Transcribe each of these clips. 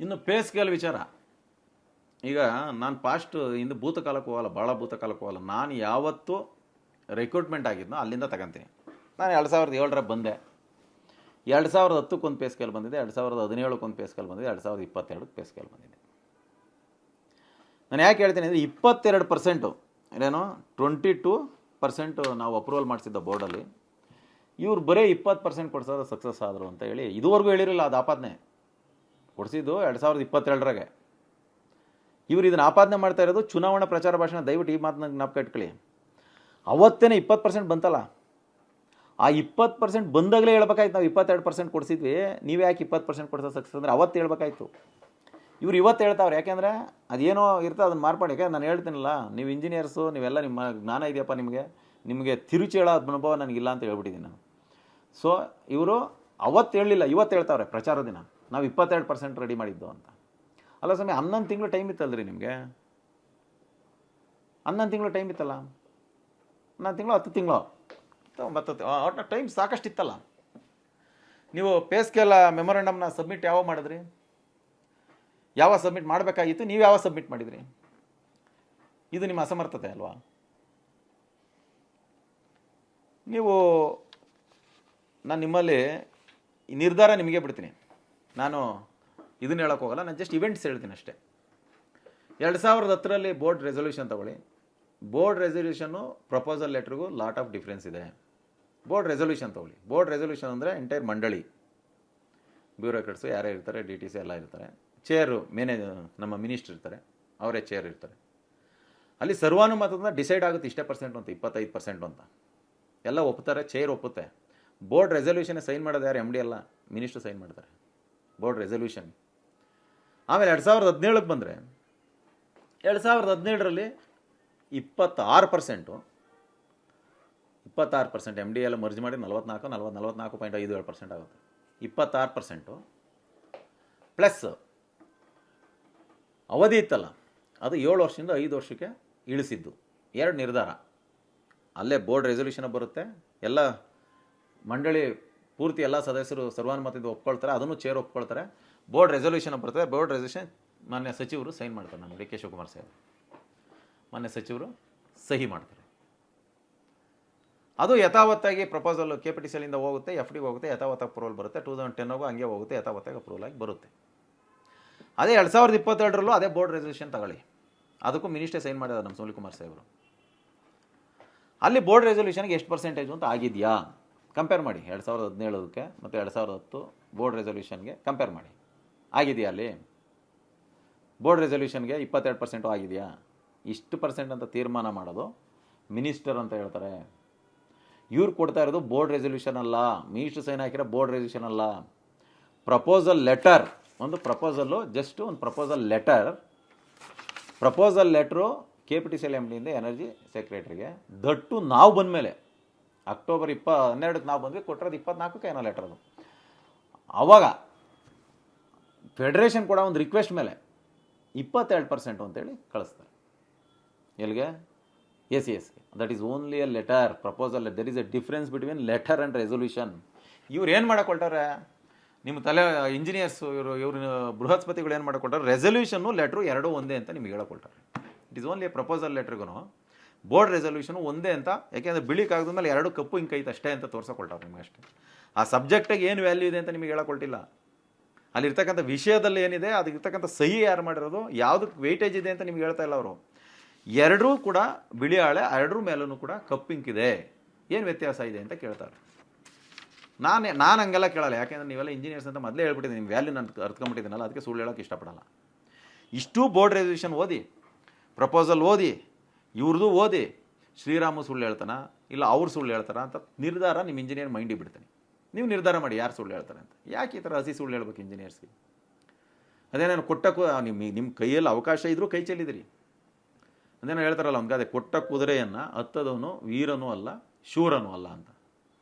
ಇನ್ನು pay scale ವಿಚಾರ. ಈಗ ನಾನು ಪಾಸ್ಟ್ ಇಂದು ಭೂತಕಾಲಕ್ಕೆ ಹೋಗಲ್ಲ, ಭಾಳ ಭೂತಕಾಲಕ್ಕೆ ಹೋಗಲ್ಲ. ನಾನು ಯಾವತ್ತು ರಿಕ್ರೂಟ್ಮೆಂಟ್ ಆಗಿದ್ನೋ ಅಲ್ಲಿಂದ ತಗೊಂತೀನಿ. ನಾನು 2007ರ ಬಂದೆ, 2010ಕ್ಕೆ ಒಂದು ಪೇ ಸ್ಕೇಲ್ ಬಂದಿದೆ, 2017ಕ್ಕೆ ಒಂದು ಪೇ ಸ್ಕೇಲ್ ಬಂದಿದೆ, 2022ಕ್ಕೆ ಪೇ ಸ್ಕೇಲ್ ಬಂದಿದೆ. ನಾನು ಯಾಕೆ ಹೇಳ್ತೀನಿ ಅಂದರೆ 22% ಏನೋ 22% ನಾವು ಅಪ್ರೂವಲ್ ಮಾಡಿಸಿದ್ದ ಬೋರ್ಡಲ್ಲಿ, ಇವ್ರು ಬರೀ 20% ಕೊಡ್ಸೋದು ಸಕ್ಸಸ್ ಆದರು ಅಂತ ಹೇಳಿ ಇದುವರೆಗೂ ಹೇಳಿರಲಿಲ್ಲ. ಅದು ಆಪಾದನೆ ಕೊಡಿಸಿದ್ದು 2022ರಾಗೆ. ಇವರು ಇದನ್ನು ಆಪಾದನೆ ಮಾಡ್ತಾ ಇರೋದು ಚುನಾವಣಾ ಪ್ರಚಾರ ಭಾಷಣ. ದಯವಿಟ್ಟು ಈ ಮಾತನ್ನ ಜ್ಞಾಪಕ ಇಟ್ಕೊಳ್ಳಿ. ಅವತ್ತೇನೆ 20% ಬಂತಲ್ಲ, ಆ 20% ಬಂದಾಗಲೇ ಹೇಳ್ಬೇಕಾಯ್ತು ನಾವು 22% ಕೊಡಿಸಿದ್ವಿ, ನೀವೇ ಯಾಕೆ 20% ಕೊಡಿಸೋ ಸಕ್ಸಸ್ ಅಂದರೆ ಅವತ್ತು ಹೇಳ್ಬೇಕಾಯ್ತು. ಇವ್ರು ಇವತ್ತು ಹೇಳ್ತಾವ್ರೆ, ಯಾಕೆಂದರೆ ಅದೇನೋ ಇರ್ತದೆ ಅದನ್ನು ಮಾರ್ಪಾಡಿ. ಯಾಕೆಂದ್ರೆ ನಾನು ಹೇಳ್ತೀನಲ್ಲ, ನೀವು ಇಂಜಿನಿಯರ್ಸು, ನೀವೆಲ್ಲ ನಿಮ್ಮ ಜ್ಞಾನ ಇದೆಯಪ್ಪ, ನಿಮಗೆ ತಿರುಚಿ ಹೇಳೋ ಅನುಭವ ನನಗಿಲ್ಲ ಅಂತ ಹೇಳ್ಬಿಟ್ಟಿದ್ದೀನಿ ನಾನು. ಸೊ ಇವರು ಅವತ್ತು ಹೇಳಲಿಲ್ಲ, ಇವತ್ತು ಹೇಳ್ತಾವ್ರೆ ಪ್ರಚಾರ ದಿನ ನಾವು 22% ರೆಡಿ ಮಾಡಿದ್ದು ಅಂತ. ಅಲ್ಲ ಸಮಯ 11 ತಿಂಗಳು ಟೈಮ್ ಇತ್ತಲ್ರಿ ನಿಮಗೆ, 11 ತಿಂಗಳು ಟೈಮ್ ಇತ್ತಲ್ಲ, 11 ತಿಂಗಳು 10 ತಿಂಗಳು 9 ಟೈಮ್ ಸಾಕಷ್ಟು ಇತ್ತಲ್ಲ. ನೀವು ಪೇ ಸ್ಕೇಲ್ ಮೆಮೊರಂಡಮ್ನ ಸಬ್ಮಿಟ್ ಯಾವಾಗ ಮಾಡಿದ್ರಿ, ಯಾವಾಗ ಸಬ್ಮಿಟ್ ಮಾಡಬೇಕಾಗಿತ್ತು, ನೀವು ಯಾವಾಗ ಸಬ್ಮಿಟ್ ಮಾಡಿದ್ರಿ? ಇದು ನಿಮ್ಮ ಅಸಮರ್ಥತೆ ಅಲ್ವಾ? ನಾನು ನಿಮ್ಮಲ್ಲಿ ನಿರ್ಧಾರ ನಿಮಗೆ ಬಿಡ್ತೀನಿ, ನಾನು ಇದನ್ನು ಹೇಳೋಕೆ ಹೋಗಲ್ಲ, ನಾನು ಜಸ್ಟ್ ಇವೆಂಟ್ಸ್ ಹೇಳ್ತೀನಿ ಅಷ್ಟೇ. 2010ರಲ್ಲಿ ಬೋರ್ಡ್ ರೆಸೊಲ್ಯೂಷನ್ ತಗೊಳ್ಳಿ. ಬೋರ್ಡ್ ರೆಸೊಲ್ಯೂಷನ್ನು ಪ್ರಪೋಸಲ್ ಲೆಟ್ರಿಗೂ ಲಾಟ್ ಆಫ್ ಡಿಫ್ರೆನ್ಸ್ ಇದೆ. ಬೋರ್ಡ್ ರೆಸೊಲ್ಯೂಷನ್ ತಗೊಳ್ಳಿ. ಬೋರ್ಡ್ ರೆಸೊಲ್ಯೂಷನ್ ಅಂದರೆ ಎಂಟೈರ್ ಮಂಡಳಿ, ಬ್ಯೂರೋಕ್ರಾಟ್ಸು ಯಾರೇ ಇರ್ತಾರೆ, DTC ಎಲ್ಲ ಇರ್ತಾರೆ, ಚೇರು ನಮ್ಮ ಮಿನಿಸ್ಟರ್ ಇರ್ತಾರೆ, ಅವರೇ ಚೇರ್ ಇರ್ತಾರೆ. ಅಲ್ಲಿ ಸರ್ವಾನುಮತದಿಂದ ಡಿಸೈಡ್ ಆಗುತ್ತೆ ಇಷ್ಟೇ ಪರ್ಸೆಂಟ್ ಅಂತ, 25% ಅಂತ ಎಲ್ಲ ಒಪ್ತಾರೆ, ಚೇರ್ ಒಪ್ಪುತ್ತೆ. ಬೋರ್ಡ್ ರೆಸೊಲ್ಯೂಷನ್ ಸೈನ್ ಮಾಡೋದು ಯಾರು? MD ಅಲ್ಲ, ಮಿನಿಸ್ಟರ್ ಸೈನ್ ಮಾಡ್ತಾರೆ ಬೋರ್ಡ್ ರೆಸೊಲ್ಯೂಷನ್. ಆಮೇಲೆ 2017ಕ್ಕೆ ಬಂದರೆ 2017ರಲ್ಲಿ 26% MD ಎಲ್ಲ ಮರ್ಜ್ ಮಾಡಿ 44.57% ಆಗುತ್ತೆ. 26% ಪ್ಲಸ್ ಅವಧಿ ಇತ್ತಲ್ಲ, ಅದು 7 ವರ್ಷದಿಂದ 5 ವರ್ಷಕ್ಕೆ ಇಳಿಸಿದ್ದು. 2 ನಿರ್ಧಾರ ಅಲ್ಲೇ ಬೋರ್ಡ್ ರೆಸೊಲ್ಯೂಷನ್ ಬರುತ್ತೆ, ಎಲ್ಲ ಮಂಡಳಿ ಪೂರ್ತಿ ಎಲ್ಲ ಸದಸ್ಯರು ಸರ್ವಾನುಮತದಿಂದ ಒಪ್ಕೊಳ್ತಾರೆ, ಅದನ್ನು ಚೇರ್ ಒಪ್ಕೊಳ್ತಾರೆ. ಬೋರ್ಡ್ ರೆಸೊಲ್ಯೂಷನ್ ಬರ್ತದೆ, ಬೋರ್ಡ್ ರೆಸೊಲ್ಯೂಷನ್ ಮಾನ್ಯ ಸಚಿವರು ಸೈನ್ ಮಾಡ್ತಾರೆ, ನಮ್ಮ DK ಶಿವಕುಮಾರ್ ಸಾಹೇಬ್ ಮಾನ್ಯ ಸಚಿವರು ಸಹಿ ಮಾಡ್ತಾರೆ. ಅದು ಯಥಾವತ್ತಾಗಿ ಪ್ರಪೋಸಲ್ KPTCಲಿಂದ ಹೋಗುತ್ತೆ, FDಗೆ ಹೋಗುತ್ತೆ, ಯಥಾವತ್ತಾಗಿ ಅಪ್ರೂವಲ್ ಬರುತ್ತೆ. 2010ಗೂ ಹಂಗೆ ಹೋಗುತ್ತೆ, ಯಥಾವತ್ತಾಗಿ ಅಪ್ರೂವಲ್ ಆಗಿ ಬರುತ್ತೆ. ಅದೇ 2022ರಲ್ಲೂ ಅದೇ ಬೋರ್ಡ್ ರೆಸೊಲ್ಯೂಷನ್ ತಗೊಳ್ಳಿ, ಅದಕ್ಕೂ ಮಿನಿಸ್ಟರ್ ಸೈನ್ ಮಾಡಿದ್ದಾರೆ ನಮ್ಮ ಸುನಿಲ್ ಕುಮಾರ್ ಸಾಹೇಬರು. ಅಲ್ಲಿ ಬೋರ್ಡ್ ರೆಸೊಲ್ಯೂಷನ್ಗೆ ಎಷ್ಟು ಪರ್ಸೆಂಟೇಜು ಅಂತ ಆಗಿದೆಯಾ ಕಂಪೇರ್ ಮಾಡಿ. 2017ಕ್ಕೆ ಮತ್ತು 2010 ಬೋರ್ಡ್ ರೆಸೊಲ್ಯೂಷನ್ಗೆ ಕಂಪೇರ್ ಮಾಡಿ, ಆಗಿದೆಯಾ? ಅಲ್ಲಿ ಬೋರ್ಡ್ ರೆಸೊಲ್ಯೂಷನ್ಗೆ 22% ಆಗಿದೆಯಾ? ಇಷ್ಟು ಪರ್ಸೆಂಟ್ ಅಂತ ತೀರ್ಮಾನ ಮಾಡೋದು ಮಿನಿಸ್ಟರ್ ಅಂತ ಹೇಳ್ತಾರೆ. ಇವ್ರು ಕೊಡ್ತಾ ಇರೋದು ಬೋರ್ಡ್ ರೆಸೊಲ್ಯೂಷನ್ ಅಲ್ಲ, ಮಿನಿಸ್ಟರ್ ಸೈನ್ ಹಾಕಿರೋ ಬೋರ್ಡ್ ರೆಸೊಲ್ಯೂಷನ್ ಅಲ್ಲ, ಪ್ರಪೋಸಲ್ ಲೆಟರ್. ಒಂದು ಪ್ರಪೋಸಲ್ಲು, ಜಸ್ಟ್ ಒಂದು ಪ್ರಪೋಸಲ್ ಲೆಟ್ರು KPTCL MDಯಿಂದ ಎನರ್ಜಿ ಸೆಕ್ರೆಟರಿಗೆ. ದಟ್ಟು ನಾವು ಬಂದ ಮೇಲೆ ಅಕ್ಟೋಬರ್ 12ಕ್ಕೆ ನಾವು ಬಂದ್ವಿ, ಕೊಟ್ಟಿರೋದು 24ಕ್ಕೆ ಏನೋ ಲೆಟರ್. ಅದು ಆವಾಗ ಫೆಡರೇಷನ್ ಕೂಡ ಒಂದು ರಿಕ್ವೆಸ್ಟ್ ಮೇಲೆ 22% ಅಂತೇಳಿ ಕಳಿಸ್ತಾರೆ. ಎಲ್ಲಿಗೆ? ACSಗೆ. That is only a letter, proposal. There is a difference between letter and resolution. ಇವ್ರು ಏನು ಮಾಡಕೊಳ್ತಾರೆ, ನಿಮ್ಮ ಇಂಜಿನಿಯರ್ಸು ಇವರು ಬೃಹಸ್ಪತಿಗಳು ಏನು ಮಾಡಿಕೊಟ್ಟಾರೆ, ರೆಸೊಲ್ಯೂಷನ್ನು ಲೆಟ್ರು ಎರಡೂ ಒಂದೇ ಅಂತ ನಿಮಗೆ ಹೇಳಿಕೊಳ್ತಾರೆ. It is only a proposal ಲೆಟ್ರಿಗೂ ಬೋರ್ಡ್ ರೆಸೊಲ್ಯೂಷನು ಒಂದೇ ಅಂತ. ಯಾಕೆಂದರೆ ಬಿಳಿ ಕಾಗದ ಮೇಲೆ 2 ಕಪ್ಪು ಹಿಂಗೆ ಕೈತೆ ಅಷ್ಟೇ ಅಂತ ತೋರಿಸ್ಕೊಳ್ತಾರೆ ನಿಮಗೆ ಅಷ್ಟೇ. ಆ ಸಬ್ಜೆಕ್ಟಿಗೆ ಏನು ವ್ಯಾಲ್ಯೂ ಇದೆ ಅಂತ ನಿಮಗೆ ಹೇಳಕೊಟ್ಟಿಲ್ಲ. ಅಲ್ಲಿರ್ತಕ್ಕಂಥ ವಿಷಯದಲ್ಲಿ ಏನಿದೆ, ಅದಕ್ಕಿರ್ತಕ್ಕಂಥ ಸಹಿ ಯಾರು ಮಾಡಿರೋದು, ಯಾವುದಕ್ಕೆ ವೆಯ್ಟೇಜ್ ಇದೆ ಅಂತ ನಿಮ್ಗೆ ಹೇಳ್ತಾ ಇಲ್ಲ ಅವರು. ಎರಡೂ ಕೂಡ ಬಿಳಿ ಹಾಳೆ, ಎರಡರ ಮೇಲೂ ಕೂಡ ಕಪ್ಪಿಂಕಿದೆ, ಏನು ವ್ಯತ್ಯಾಸ ಇದೆ ಅಂತ ಕೇಳ್ತಾರೆ. ನಾನು ಹಂಗೆಲ್ಲ ಕೇಳಲ್ಲ, ಯಾಕೆಂದರೆ ನೀವೆಲ್ಲ ಇಂಜಿನಿಯರ್ಸ್ ಅಂತ ಮೊದಲೇ ಹೇಳ್ಬಿಟ್ಟಿದ್ದೀನಿ, ನಿಮ್ಮ ವ್ಯಾಲ್ಯೂ ನಾನು ಅರ್ತ್ಕೊಂಡ್ಬಿಟ್ಟಿದ್ದೀನಲ್ಲ, ಅದಕ್ಕೆ ಸುಳ್ಳು ಹೇಳೋಕ್ಕೆ ಇಷ್ಟಪಡಲ್ಲ. ಇಷ್ಟು ಬೋರ್ಡ್ ರೆಸೊಲ್ಯೂಷನ್ ಓದಿ, ಪ್ರಪೋಸಲ್ ಓದಿ, ಇವ್ರದ್ದು ಓದಿ, ಶ್ರೀರಾಮು ಸುಳ್ಳು ಹೇಳ್ತಾನ ಇಲ್ಲ ಅವ್ರು ಸುಳ್ಳು ಹೇಳ್ತಾರ ಅಂತ ನಿರ್ಧಾರ ನಿಮ್ಮ ಇಂಜಿನಿಯರ್ ಮೈಂಡಿಗೆ ಬಿಡ್ತಾನೆ. ನೀವು ನಿರ್ಧಾರ ಮಾಡಿ ಯಾರು ಸುಳ್ಳು ಹೇಳ್ತಾರೆ ಅಂತ. ಯಾಕೆ ಈ ಥರ ಹಸಿ ಸುಳ್ಳು ಹೇಳ್ಬೇಕು ಇಂಜಿನಿಯರ್ಸ್ಗೆ? ಅದೇನೇನು ಕೊಟ್ಟಕ್ಕೂ ನಿಮ್ಮ ಕೈಯಲ್ಲಿ ಅವಕಾಶ ಇದ್ರೂ ಕೈ ಚೆಲ್ಲಿದಿರಿ. ಅದೇನೋ ಹೇಳ್ತಾರಲ್ಲ ಒಂದು ಗಾದೆ, ಕೊಟ್ಟ ಕುದುರೆಯನ್ನು ಹತ್ತದವನು ವೀರನೂ ಅಲ್ಲ ಶೂರನೂ ಅಲ್ಲ ಅಂತ.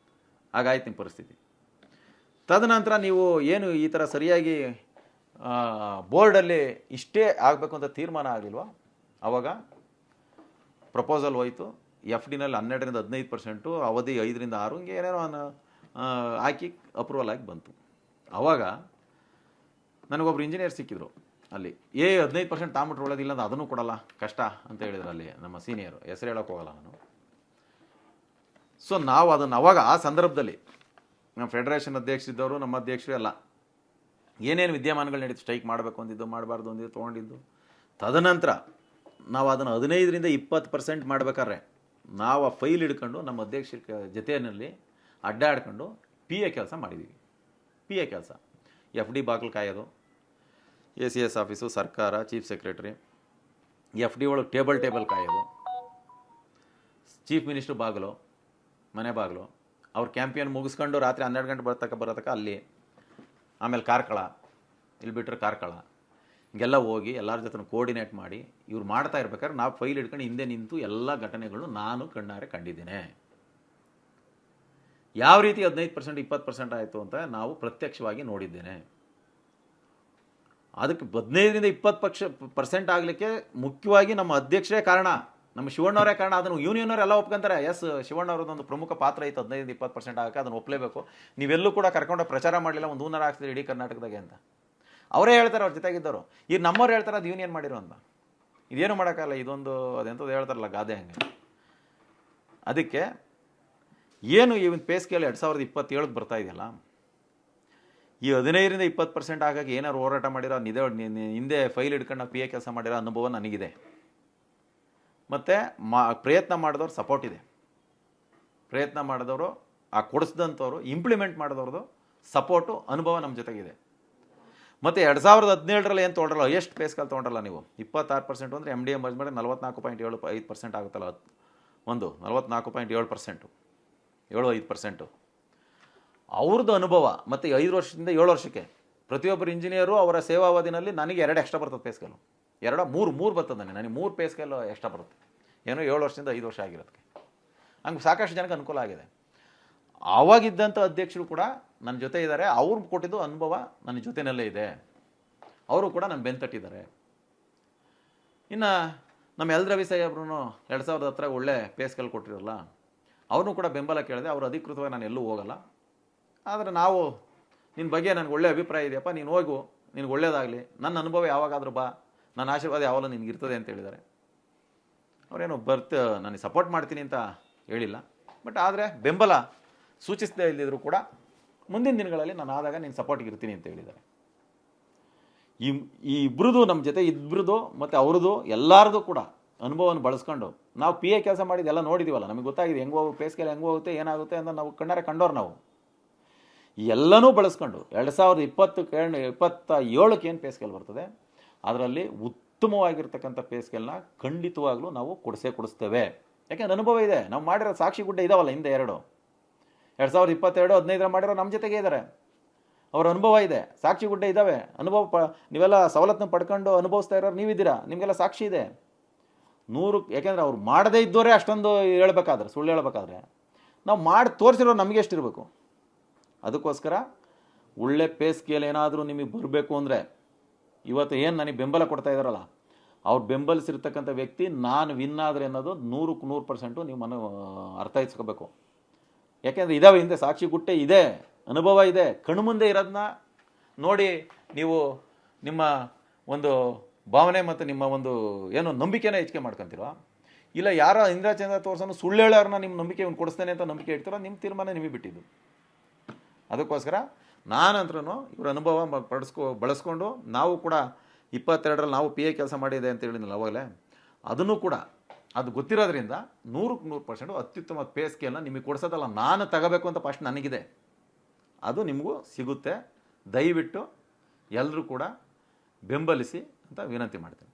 ಹಾಗಾಯ್ತು ನಿಮ್ಮ ಪರಿಸ್ಥಿತಿ. ತದನಂತರ ನೀವು ಏನು ಈ ಥರ ಸರಿಯಾಗಿ ಬೋರ್ಡಲ್ಲಿ ಇಷ್ಟೇ ಆಗಬೇಕು ಅಂತ ತೀರ್ಮಾನ ಆಗಲಿಲ್ವಾ, ಆವಾಗ ಪ್ರಪೋಸಲ್ ಹೋಯಿತು. FDನಲ್ಲಿ 12ರಿಂದ 15%, ಅವಧಿ 5ರಿಂದ 6, ಹಿಂಗೆ ಏನೇನೋ ಹಾಕಿ ಅಪ್ರೂವಲ್ ಆಗಿ ಬಂತು. ಆವಾಗ ನನಗೊಬ್ರು ಇಂಜಿನಿಯರ್ ಸಿಕ್ಕಿದ್ರು ಅಲ್ಲಿ 15% ತಾಂಬಿಟ್ರೆ ಒಳ್ಳೇದಿಲ್ಲ ಅಂದ್ರೆ ಅದನ್ನು ಕೊಡಲ್ಲ ಕಷ್ಟ ಅಂತ ಹೇಳಿದ್ರು ಅಲ್ಲಿ ನಮ್ಮ ಸೀನಿಯರು, ಹೆಸರು ಹೇಳೋಕೆ ಹೋಗಲ್ಲ ನಾನು. ಸೊ ನಾವು ಅದನ್ನು ಅವಾಗ ಆ ಸಂದರ್ಭದಲ್ಲಿ ನಮ್ಮ ಫೆಡರೇಷನ್ ಅಧ್ಯಕ್ಷರಿದ್ದವರು, ನಮ್ಮ ಅಧ್ಯಕ್ಷರು ಎಲ್ಲ ಏನೇನು ವಿದ್ಯಮಾನಗಳು ನಡೀತು, ಸ್ಟ್ರೈಕ್ ಮಾಡಬೇಕು ಅಂದಿದ್ದು, ಮಾಡಬಾರ್ದು ಅಂದಿದ್ದು ತೊಗೊಂಡಿದ್ದು. ತದನಂತರ ನಾವು ಅದನ್ನು 15% ಮಾಡಬೇಕಾದ್ರೆ ನಾವು ಆ ಫೈಲ್ ಹಿಡ್ಕೊಂಡು ನಮ್ಮ ಅಧ್ಯಕ್ಷರ ಜೊತೆಯಲ್ಲಿ ಅಡ್ಡಾಡ್ಕೊಂಡು PA ಕೆಲಸ ಮಾಡಿದ್ದೀವಿ. PA ಕೆಲಸ, FD ಬಾಗಿಲು ಕಾಯೋದು, ACS ಆಫೀಸು, ಸರ್ಕಾರ, ಚೀಫ್ ಸೆಕ್ರೆಟರಿ, FD ಒಳಗೆ ಟೇಬಲ್ ಕಾಯೋದು, ಚೀಫ್ ಮಿನಿಸ್ಟ್ರ್ ಬಾಗಿಲು, ಮನೆ ಬಾಗಿಲು, ಅವ್ರ ಕ್ಯಾಂಪಿಯನ್ ಮುಗಿಸ್ಕೊಂಡು ರಾತ್ರಿ 12 ಗಂಟೆ ಬರತಕ್ಕ ಅಲ್ಲಿ, ಆಮೇಲೆ ಕಾರ್ಕಳ, ಇಲ್ಲಿ ಬಿಟ್ಟರೆ ಕಾರ್ಕಳ, ಹಿಂಗೆಲ್ಲ ಹೋಗಿ ಎಲ್ಲರ ಜೊತೆ ಕೋರ್ಡಿನೇಟ್ ಮಾಡಿ ಇವ್ರು ಮಾಡ್ತಾ ಇರ್ಬೇಕಾದ್ರೆ ನಾವು ಫೈಲ್ ಹಿಡ್ಕೊಂಡು ಹಿಂದೆ ನಿಂತು ಎಲ್ಲ ಘಟನೆಗಳು ನಾನು ಕಣ್ಣಾರೆ ಕಂಡಿದ್ದೇನೆ. ಯಾವ ರೀತಿ 15% 20% ಆಯಿತು ಅಂತ ನಾವು ಪ್ರತ್ಯಕ್ಷವಾಗಿ ನೋಡಿದ್ದೇನೆ. ಅದಕ್ಕೆ 15% ಆಗಲಿಕ್ಕೆ ಮುಖ್ಯವಾಗಿ ನಮ್ಮ ಅಧ್ಯಕ್ಷರೇ ಕಾರಣ, ನಮ್ಮ ಶಿವಣ್ಣವರೇ ಕಾರಣ. ಅದನ್ನು ಯೂನಿಯನ್ನವರೆಲ್ಲ ಒಪ್ಕೊಂತಾರೆ. ಎಸ್, ಶಿವಣ್ಣವ್ರದ್ದೊಂದು ಪ್ರಮುಖ ಪಾತ್ರ ಇತ್ತು 15-20% ಆಗಕ್ಕೆ, ಅದನ್ನು ಒಪ್ಪಲೇಬೇಕು. ನೀವೆಲ್ಲೂ ಕೂಡ ಕರ್ಕೊಂಡು ಪ್ರಚಾರ ಮಾಡಲಿಲ್ಲ, ಒಂದು ಹೂನಾರ ಹಾಕ್ತಿದ್ರು ಇಡೀ ಕರ್ನಾಟಕದಾಗೆ ಅಂತ ಅವರೇ ಹೇಳ್ತಾರೆ. ಅವ್ರ ಜೊತೆಗಿದ್ದವರು ಈಗ ನಮ್ಮವ್ರು ಹೇಳ್ತಾರೆ ಅದು ಯೂನಿಯನ್ ಮಾಡಿರೋ ಅಂತ. ಇದೇನು ಮಾಡೋಕ್ಕಲ್ಲ, ಇದೊಂದು ಅದೆಂಥದ್ದು ಹೇಳ್ತಾರಲ್ಲ ಗಾದೆ ಹಂಗೆ. ಅದಕ್ಕೆ ಏನು ಈ ಪೇ ಸ್ಕೇಲ್ 2027 ಬರ್ತಾ ಇದೆಯಲ್ಲ, ಈ 15-20% ಆಗಾಗ ಏನಾದ್ರು ಹೋರಾಟ ಮಾಡಿರೋ ಹಿಂದೆ ಫೈಲ್ ಹಿಡ್ಕೊಂಡು ನಾವು PA ಕೆಲಸ ಮಾಡಿರೋ ಅನುಭವ ನನಗಿದೆ. ಮತ್ತು ಪ್ರಯತ್ನ ಮಾಡಿದವ್ರು ಸಪೋರ್ಟ್ ಇದೆ. ಪ್ರಯತ್ನ ಮಾಡಿದವರು, ಆ ಕೊಡಿಸಿದಂಥವ್ರು, ಇಂಪ್ಲಿಮೆಂಟ್ ಮಾಡಿದವ್ರದ್ದು ಸಪೋರ್ಟು, ಅನುಭವ ನಮ್ಮ ಜೊತೆಗಿದೆ. ಮತ್ತು 2017 ಏನು ತೊಗೊಂಡ್ರಲ್ಲ, ಎಷ್ಟು ಪೇ ಸ್ಕೇಲ್ ತೊಗೊಂಡ್ರಲ್ಲ ನೀವು, 26% ಅಂದರೆ MDA ಮರ್ಜ್ ಮಾಡಿ 44.75% ಆಗುತ್ತಲ್ಲ, ಒಂದು 44.7%, 75%. ಅವ್ರದ್ದು ಅನುಭವ ಮತ್ತು 5 ವರ್ಷದಿಂದ 7 ವರ್ಷಕ್ಕೆ ಪ್ರತಿಯೊಬ್ಬರು ಇಂಜಿನಿಯರು ಅವರ ಸೇವಾವಧಿನಲ್ಲಿ ನನಗೆ 2 ಎಕ್ಸ್ಟ್ರಾ ಬರ್ತದೆ ಪೇ ಸ್ಕೇಲು, 3 ಬರ್ತದೆ. ನನಗೆ 3 ಪೇ ಸ್ಕೇಲು ಎಕ್ಸ್ಟ್ರಾ ಬರುತ್ತೆ, ಏನೋ 7 ವರ್ಷದಿಂದ 5 ವರ್ಷ ಆಗಿರೋದಕ್ಕೆ. ಹಂಗೆ ಸಾಕಷ್ಟು ಜನಕ್ಕೆ ಅನುಕೂಲ ಆಗಿದೆ. ಆವಾಗಿದ್ದಂಥ ಅಧ್ಯಕ್ಷರು ಕೂಡ ನನ್ನ ಜೊತೆ ಇದ್ದಾರೆ. ಅವ್ರು ಕೊಟ್ಟಿದ್ದು ಅನುಭವ ನನ್ನ ಜೊತೆಯಲ್ಲೇ ಇದೆ. ಅವರು ಕೂಡ ನನ್ನ ಬೆಂತಟ್ಟಿದ್ದಾರೆ. ಇನ್ನು ನಮ್ಮ ಎಲ್ ರವಿ ಸಾಹೇಬ್ರು 2010 ಒಳ್ಳೆ ಪೇ ಸ್ಕೇಲ್ ಕೊಟ್ಟಿರಲ್ಲ, ಅವ್ರನ್ನೂ ಕೂಡ ಬೆಂಬಲ ಕೇಳಿದೆ. ಅವರು ಅಧಿಕೃತವಾಗಿ ನಾನು ಎಲ್ಲೂ ಹೋಗಲ್ಲ, ಆದರೆ ನಾವು ನಿನ್ನ ಬಗ್ಗೆ ನನಗೆ ಒಳ್ಳೆ ಅಭಿಪ್ರಾಯ ಇದೆಯಪ್ಪ, ನೀನು ಹೋಗು, ನಿನಗೆ ಒಳ್ಳೇದಾಗಲಿ, ನನ್ನ ಅನುಭವ ಯಾವಾಗಾದರೂ ಬಾ, ನನ್ನ ಆಶೀರ್ವಾದ ಯಾವಾಗಲೂ ನಿನಗಿರ್ತದೆ ಅಂತ ಹೇಳಿದ್ದಾರೆ. ಅವರೇನು ನನಗೆ ಸಪೋರ್ಟ್ ಮಾಡ್ತೀನಿ ಅಂತ ಹೇಳಿಲ್ಲ, ಬಟ್ ಆದರೆ ಬೆಂಬಲ ಸೂಚಿಸದೇ ಇದ್ದಿದ್ರು ಕೂಡ ಮುಂದಿನ ದಿನಗಳಲ್ಲಿ ನಾನು ಆದಾಗ ನೀನು ಸಪೋರ್ಟಿಗೆ ಇರ್ತೀನಿ ಅಂತ ಹೇಳಿದ್ದಾರೆ. ಈ ಇಬ್ಬರದು ನಮ್ಮ ಜೊತೆ ಇಬ್ಬರದು ಮತ್ತು ಅವ್ರದ್ದು ಎಲ್ಲರದು ಕೂಡ ಅನುಭವವನ್ನು ಬಳಸ್ಕೊಂಡು ನಾವು PA ಕೆಲಸ ಮಾಡಿದ್ದೆಲ್ಲ ನೋಡಿದ್ದೀವಲ್ಲ, ನಮಗೆ ಗೊತ್ತಾಗಿದೆ ಹೆಂಗೆ ಹೋಗಿ ಪೇ ಸ್ಕೇಲ್ ಹೆಂಗೆ ಹೋಗುತ್ತೆ, ಏನಾಗುತ್ತೆ ಅಂತ ನಾವು ಕಣ್ಣಾರೆ ಕಂಡೋರು. ನಾವು ಎಲ್ಲನೂ ಬಳಸ್ಕೊಂಡು 2027 ಏನು ಪೇ ಸ್ಕೇಲ್ ಬರ್ತದೆ, ಅದರಲ್ಲಿ ಉತ್ತಮವಾಗಿರ್ತಕ್ಕಂಥ ಪೇ ಸ್ಕೇಲ್ನ ಖಂಡಿತವಾಗ್ಲೂ ನಾವು ಕೊಡಿಸ್ತೇವೆ. ಯಾಕೆಂದ್ರೆ ಅನುಭವ ಇದೆ, ನಾವು ಮಾಡಿರೋ ಸಾಕ್ಷಿ ಗುಡ್ಡೆ ಇದಾವಲ್ಲ ಹಿಂದೆ 2022-15 ಮಾಡಿರೋ ನಮ್ಮ ಜೊತೆಗೆ ಇದ್ದಾರೆ. ಅವ್ರ ಅನುಭವ ಇದೆ, ಸಾಕ್ಷಿ ಗುಡ್ಡೆ ಇದ್ದಾವೆ, ಅನುಭವ ನೀವೆಲ್ಲ ಸವಲತ್ತನ್ನು ಪಡ್ಕೊಂಡು ಅನುಭವಿಸ್ತಾ ಇರೋರು ನೀವಿದ್ದೀರಾ, ನಿಮಗೆಲ್ಲ ಸಾಕ್ಷಿ ಇದೆ 100. ಯಾಕೆಂದರೆ ಅವ್ರು ಮಾಡದೇ ಇದ್ದವರೇ ಅಷ್ಟೊಂದು ಹೇಳ್ಬೇಕಾದ್ರೆ, ಸುಳ್ಳು ಹೇಳ್ಬೇಕಾದ್ರೆ ನಾವು ಮಾಡಿ ತೋರಿಸಿರೋ ನಮಗೆ ಎಷ್ಟಿರಬೇಕು. ಅದಕ್ಕೋಸ್ಕರ ಒಳ್ಳೆ ಪೇ ಸ್ಕೇಲ್ ಏನಾದರೂ ನಿಮಗೆ ಬರಬೇಕು ಅಂದರೆ, ಇವತ್ತು ಏನು ನನಗೆ ಬೆಂಬಲ ಕೊಡ್ತಾ ಇದ್ದಾರಲ್ಲ, ಅವ್ರು ಬೆಂಬಲಿಸಿರ್ತಕ್ಕಂಥ ವ್ಯಕ್ತಿ ನಾನು ವಿನ್ ಆದರೆ ಅನ್ನೋದು 100% ನೀವು ಅರ್ಥೈಸ್ಕೋಬೇಕು. ಯಾಕೆಂದರೆ ಇದಾವೆ ಹಿಂದೆ ಸಾಕ್ಷಿ ಗುಟ್ಟೆ ಇದೆ, ಅನುಭವ ಇದೆ, ಕಣ್ಮುಂದೆ ಇರೋದನ್ನ ನೋಡಿ ನೀವು ನಿಮ್ಮ ಒಂದು ಭಾವನೆ ಮತ್ತು ನಿಮ್ಮ ಒಂದು ಏನು ನಂಬಿಕೆನ ಹೆಚ್ಚಿಗೆ ಮಾಡ್ಕೊತೀರೋ, ಇಲ್ಲ ಯಾರೋ ಇಂದ್ರಚಂದ್ರ ತೋರ್ಸೋನು ಸುಳ್ಳು ಹೇಳೋರನ್ನ ನಿಮ್ಮ ನಂಬಿಕೆ ಕೊಡಿಸ್ತೇನೆ ಅಂತ ನಂಬಿಕೆ ಇಡ್ತೀರೋ, ನಿಮ್ಮ ತೀರ್ಮಾನ ನಿಮಗೆ ಬಿಟ್ಟಿದ್ದು. ಅದಕ್ಕೋಸ್ಕರ ನಾನಂದ್ರೂ ಇವ್ರ ಅನುಭವ ಬಳಸ್ಕೊಂಡು ನಾವು ಕೂಡ 22ರಲ್ಲಿ ನಾವು PA ಕೆಲಸ ಮಾಡಿದೆ ಅಂತ ಹೇಳಿದ್ನಲ್ಲ ಅವಾಗಲೇ, ಅದನ್ನು ಕೂಡ ಅದು ಗೊತ್ತಿರೋದ್ರಿಂದ 100% ಅತ್ಯುತ್ತಮ ಪೇ ಸ್ಕೇಲ್ನ ನಿಮಗೆ ಕೊಡಿಸೋದಲ್ಲ, ನಾನು ತಗೋಬೇಕು ಅಂತ ಫಸ್ಟ್ ನನಗಿದೆ, ಅದು ನಿಮಗೂ ಸಿಗುತ್ತೆ. ದಯವಿಟ್ಟು ಎಲ್ಲರೂ ಕೂಡ ಬೆಂಬಲಿಸಿ ಅಂತ ವಿನಂತಿ ಮಾಡ್ತೀನಿ.